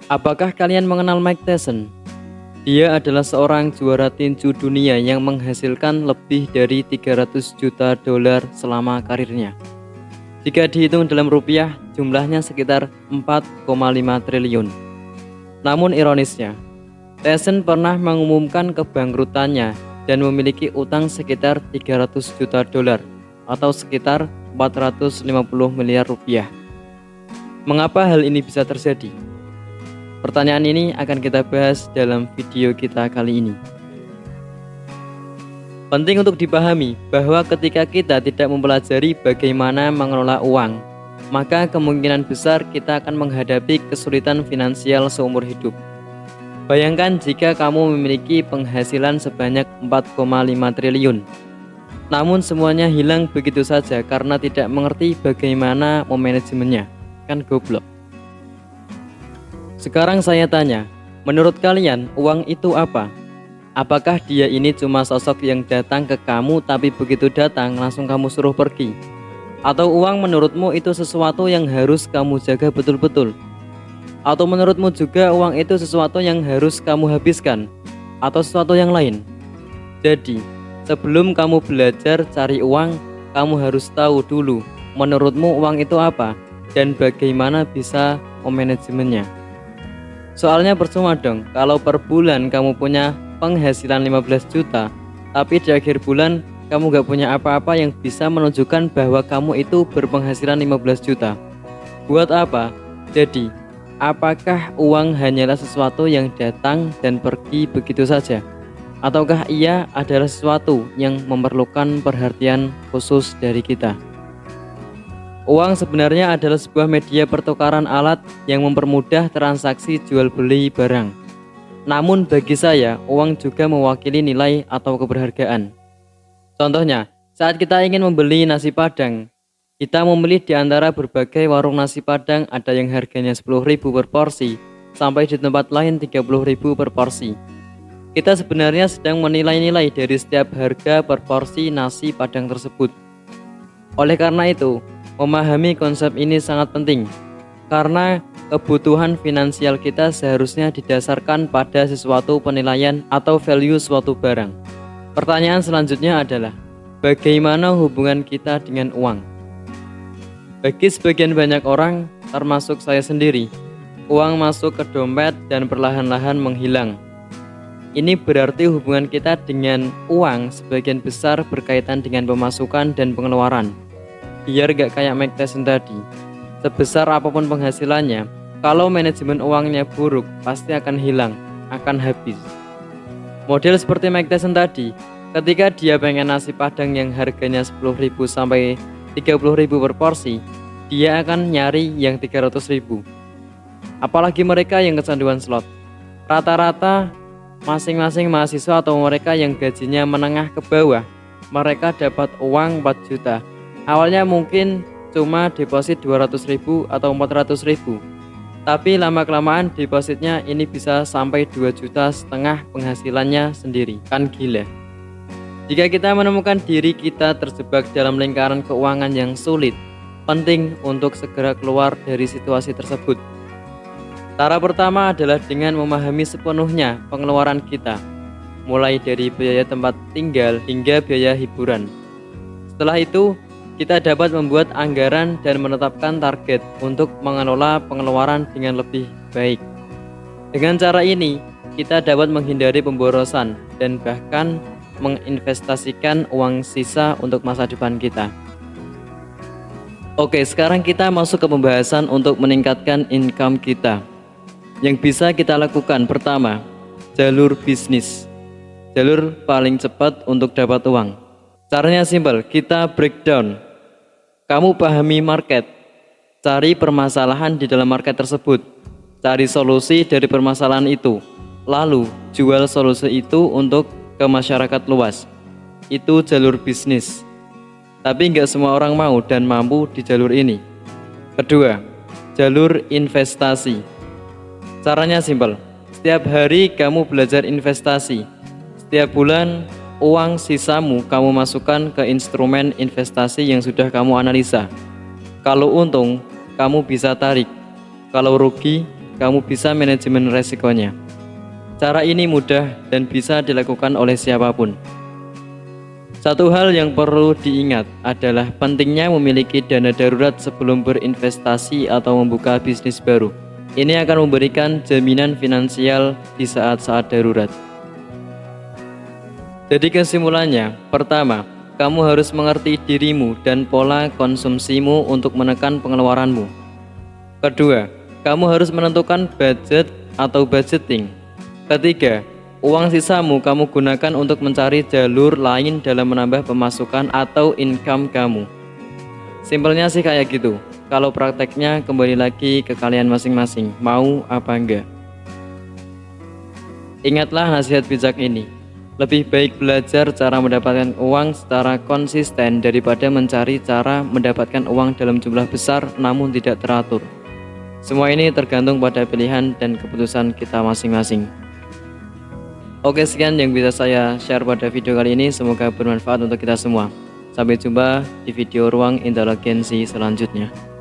Apakah kalian mengenal Mike Tyson? Dia adalah seorang juara tinju dunia yang menghasilkan lebih dari 300 juta dolar selama karirnya. Jika dihitung dalam rupiah, jumlahnya sekitar 4,5 triliun. Namun ironisnya, Tyson pernah mengumumkan kebangkrutannya dan memiliki utang sekitar 300 juta dolar atau sekitar 450 miliar rupiah. Mengapa hal ini bisa terjadi? Pertanyaan ini akan kita bahas dalam video kita kali ini. Penting untuk dipahami bahwa ketika kita tidak mempelajari bagaimana mengelola uang, maka kemungkinan besar kita akan menghadapi kesulitan finansial seumur hidup. Bayangkan jika kamu memiliki penghasilan sebanyak 4,5 triliun, namun semuanya hilang begitu saja karena tidak mengerti bagaimana memanajemennya. Kan goblok. Sekarang saya tanya, menurut kalian uang itu apa? Apakah dia ini cuma sosok yang datang ke kamu tapi begitu datang langsung kamu suruh pergi? Atau uang menurutmu itu sesuatu yang harus kamu jaga betul-betul? Atau menurutmu juga uang itu sesuatu yang harus kamu habiskan? Atau sesuatu yang lain? Jadi, sebelum kamu belajar cari uang, kamu harus tahu dulu menurutmu uang itu apa dan bagaimana bisa memanajemennya. Soalnya percuma dong kalau per bulan kamu punya penghasilan 15 juta, tapi di akhir bulan kamu gak punya apa-apa yang bisa menunjukkan bahwa kamu itu berpenghasilan 15 juta. Buat apa? Jadi, apakah uang hanyalah sesuatu yang datang dan pergi begitu saja? Ataukah ia adalah sesuatu yang memerlukan perhatian khusus dari kita? Uang sebenarnya adalah sebuah media pertukaran alat yang mempermudah transaksi jual beli barang. Namun bagi saya, uang juga mewakili nilai atau keberhargaan. Contohnya, saat kita ingin membeli nasi Padang, kita memilih di antara berbagai warung nasi Padang, ada yang harganya 10.000 per porsi, sampai di tempat lain 30.000 per porsi. Kita sebenarnya sedang menilai-nilai dari setiap harga per porsi nasi Padang tersebut. Oleh karena itu, memahami konsep ini sangat penting, karena kebutuhan finansial kita seharusnya didasarkan pada sesuatu penilaian atau value suatu barang. Pertanyaan selanjutnya adalah, bagaimana hubungan kita dengan uang? Bagi sebagian banyak orang, termasuk saya sendiri, uang masuk ke dompet dan perlahan-lahan menghilang. Ini berarti hubungan kita dengan uang sebagian besar berkaitan dengan pemasukan dan pengeluaran. Biar gak kayak Mike Tyson tadi, sebesar apapun penghasilannya, kalau manajemen uangnya buruk, pasti akan hilang, akan habis. Model seperti Mike Tyson tadi, ketika dia pengen nasi Padang yang harganya 10.000 sampai 30.000 per porsi, dia akan nyari yang 300.000. Apalagi mereka yang kecanduan slot. Rata-rata masing-masing mahasiswa atau mereka yang gajinya menengah ke bawah, mereka dapat uang 4 juta. Awalnya mungkin cuma deposit 200.000 atau 400.000, tapi lama-kelamaan depositnya ini bisa sampai 2,5 juta penghasilannya sendiri. Kan gila. Jika kita menemukan diri kita terjebak dalam lingkaran keuangan yang sulit, penting untuk segera keluar dari situasi tersebut. Cara pertama adalah dengan memahami sepenuhnya pengeluaran kita, mulai dari biaya tempat tinggal hingga biaya hiburan. Setelah itu, kita dapat membuat anggaran dan menetapkan target untuk mengelola pengeluaran dengan lebih baik. Dengan cara ini, kita dapat menghindari pemborosan dan bahkan menginvestasikan uang sisa untuk masa depan kita. Oke, sekarang kita masuk ke pembahasan untuk meningkatkan income kita. Yang bisa kita lakukan pertama, jalur bisnis. Jalur paling cepat untuk dapat uang. Caranya simpel, kita breakdown. Kamu pahami market, cari permasalahan di dalam market tersebut, cari solusi dari permasalahan itu, lalu jual solusi itu untuk ke masyarakat luas. Itu jalur bisnis. Tapi nggak semua orang mau dan mampu di jalur ini. Kedua, jalur investasi. Caranya simpel, setiap hari kamu belajar investasi. Setiap bulan, uang sisamu kamu masukkan ke instrumen investasi yang sudah kamu analisa. Kalau untung, kamu bisa tarik. Kalau rugi, kamu bisa manajemen resikonya. Cara ini mudah dan bisa dilakukan oleh siapapun. Satu hal yang perlu diingat adalah pentingnya memiliki dana darurat sebelum berinvestasi atau membuka bisnis baru. Ini akan memberikan jaminan finansial di saat-saat darurat. Jadi kesimpulannya, pertama, kamu harus mengerti dirimu dan pola konsumsimu untuk menekan pengeluaranmu. Kedua, kamu harus menentukan budget atau budgeting. Ketiga, uang sisamu kamu gunakan untuk mencari jalur lain dalam menambah pemasukan atau income kamu. Simpelnya sih kayak gitu. Kalau prakteknya kembali lagi ke kalian masing-masing, mau apa enggak. Ingatlah nasihat bijak ini. Lebih baik belajar cara mendapatkan uang secara konsisten daripada mencari cara mendapatkan uang dalam jumlah besar namun tidak teratur. Semua ini tergantung pada pilihan dan keputusan kita masing-masing. Oke, sekian yang bisa saya share pada video kali ini. Semoga bermanfaat untuk kita semua. Sampai jumpa di video Ruang Inteligensi selanjutnya.